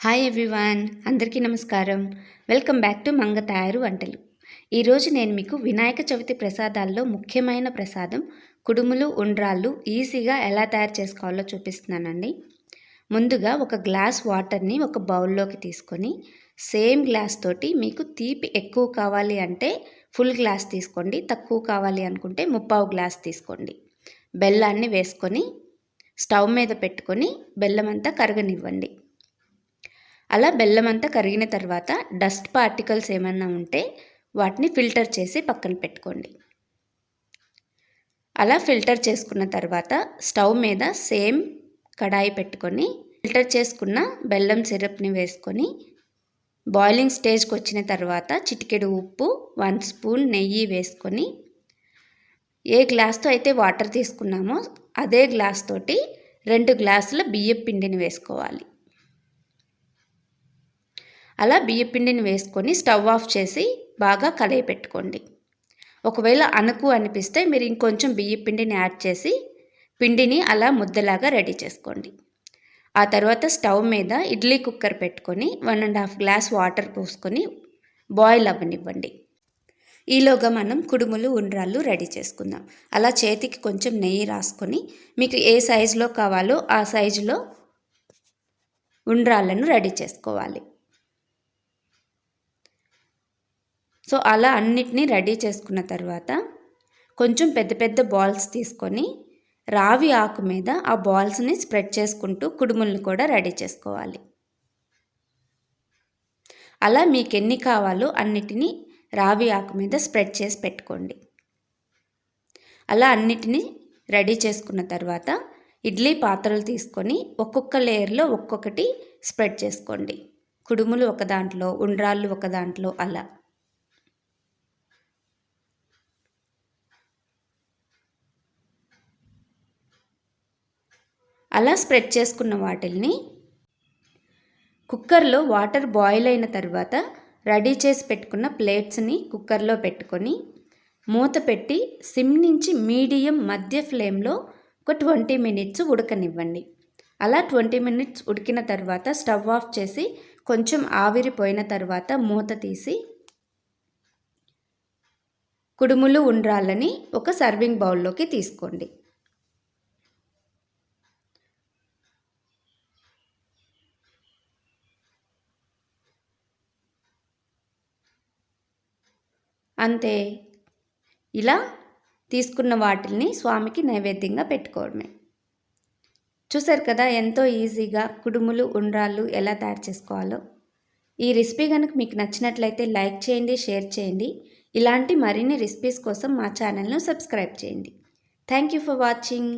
Hi everyone, అందరికీ నమస్కారం. Welcome back to Manga తయారు వంటలు. ఈరోజు నేను మీకు వినాయక చవితి ప్రసాదాల్లో ముఖ్యమైన ప్రసాదం కుడుములు ఉండ్రాళ్ళు ఈజీగా ఎలా తయారు చేసుకోవాలో చూపిస్తున్నానండి. ముందుగా ఒక గ్లాస్ వాటర్ని ఒక బౌల్లోకి తీసుకొని సేమ్ గ్లాస్ తోటి మీకు తీపి ఎక్కువ కావాలి అంటే ఫుల్ గ్లాస్ తీసుకోండి, తక్కువ కావాలి అనుకుంటే ముప్పావు గ్లాస్ తీసుకోండి. బెల్లాన్ని వేసుకొని స్టవ్ మీద పెట్టుకొని బెల్లం అంతా కరగనివ్వండి. అలా బెల్లం అంతా కరిగిన తర్వాత డస్ట్ పార్టికల్స్ ఏమన్నా ఉంటే వాటిని ఫిల్టర్ చేసి పక్కన పెట్టుకోండి. అలా ఫిల్టర్ చేసుకున్న తర్వాత స్టవ్ మీద సేమ్ కడాయి పెట్టుకొని ఫిల్టర్ చేసుకున్న బెల్లం సిరప్ని వేసుకొని బాయిలింగ్ స్టేజ్కి వచ్చిన తర్వాత చిటికెడు ఉప్పు, 1 స్పూన్ నెయ్యి వేసుకొని ఏ గ్లాస్తో అయితే వాటర్ తీసుకున్నామో అదే గ్లాస్ తోటి 2 గ్లాసుల బియ్యం పిండిని వేసుకోవాలి. అలా బియ్య పిండిని వేసుకొని స్టవ్ ఆఫ్ చేసి బాగా కలయి పెట్టుకోండి. ఒకవేళ అనుకు అనిపిస్తే మీరు ఇంకొంచెం బియ్య పిండిని యాడ్ చేసి పిండిని అలా ముద్దలాగా రెడీ చేసుకోండి. ఆ తర్వాత స్టవ్ మీద ఇడ్లీ కుక్కర్ పెట్టుకొని 1.5 గ్లాస్ వాటర్ పోసుకొని బాయిల్ అవ్వనివ్వండి. ఈలోగా మనం కుడుములు ఉండ్రాళ్ళు రెడీ చేసుకుందాం. అలా చేతికి కొంచెం నెయ్యి రాసుకొని మీకు ఏ సైజులో కావాలో ఆ సైజులో ఉండ్రాళ్ళను రెడీ చేసుకోవాలి. సో అలా అన్నిటినీ రెడీ చేసుకున్న తర్వాత కొంచెం పెద్ద పెద్ద బాల్స్ తీసుకొని రావి ఆకు మీద ఆ బాల్స్ని స్ప్రెడ్ చేసుకుంటూ కుడుములను కూడా రెడీ చేసుకోవాలి. అలా మీకు ఎన్ని కావాలో అన్నిటినీ రావి ఆకు మీద స్ప్రెడ్ చేసి పెట్టుకోండి. అలా అన్నిటినీ రెడీ చేసుకున్న తర్వాత ఇడ్లీ పాత్రలు తీసుకొని ఒక్కొక్క లేయర్లో ఒక్కొక్కటి స్ప్రెడ్ చేసుకోండి. కుడుములు ఒక దాంట్లో, ఉండ్రాళ్ళు ఒక దాంట్లో అలా స్ప్రెడ్ చేసుకున్న వాటిల్ని కుక్కర్లో వాటర్ బాయిల్ అయిన తర్వాత రెడీ చేసి పెట్టుకున్న ప్లేట్స్ని కుక్కర్లో పెట్టుకొని మూత పెట్టి సిమ్ నుంచి మీడియం మధ్య ఫ్లేమ్లో ఒక 20 మినిట్స్ ఉడకనివ్వండి. అలా 20 మినిట్స్ ఉడికిన తర్వాత స్టవ్ ఆఫ్ చేసి కొంచెం ఆవిరిపోయిన తర్వాత మూత తీసి కుడుములు ఉండ్రాళ్ళని ఒక సర్వింగ్ బౌల్లోకి తీసుకోండి. అంతే, ఇలా తీసుకున్న వాటిని స్వామికి నైవేద్యంగా పెట్టుకోవడమే. చూసారు కదా ఎంతో ఈజీగా కుడుములు ఉండ్రాళ్ళు ఎలా తయారు చేసుకోవాలో. ఈ రెసిపీ కనుక మీకు నచ్చినట్లయితే లైక్ చేయండి, షేర్ చేయండి. ఇలాంటి మరిన్ని రెసిపీస్ కోసం మా ఛానల్ను సబ్స్క్రైబ్ చేయండి. Thank you for watching.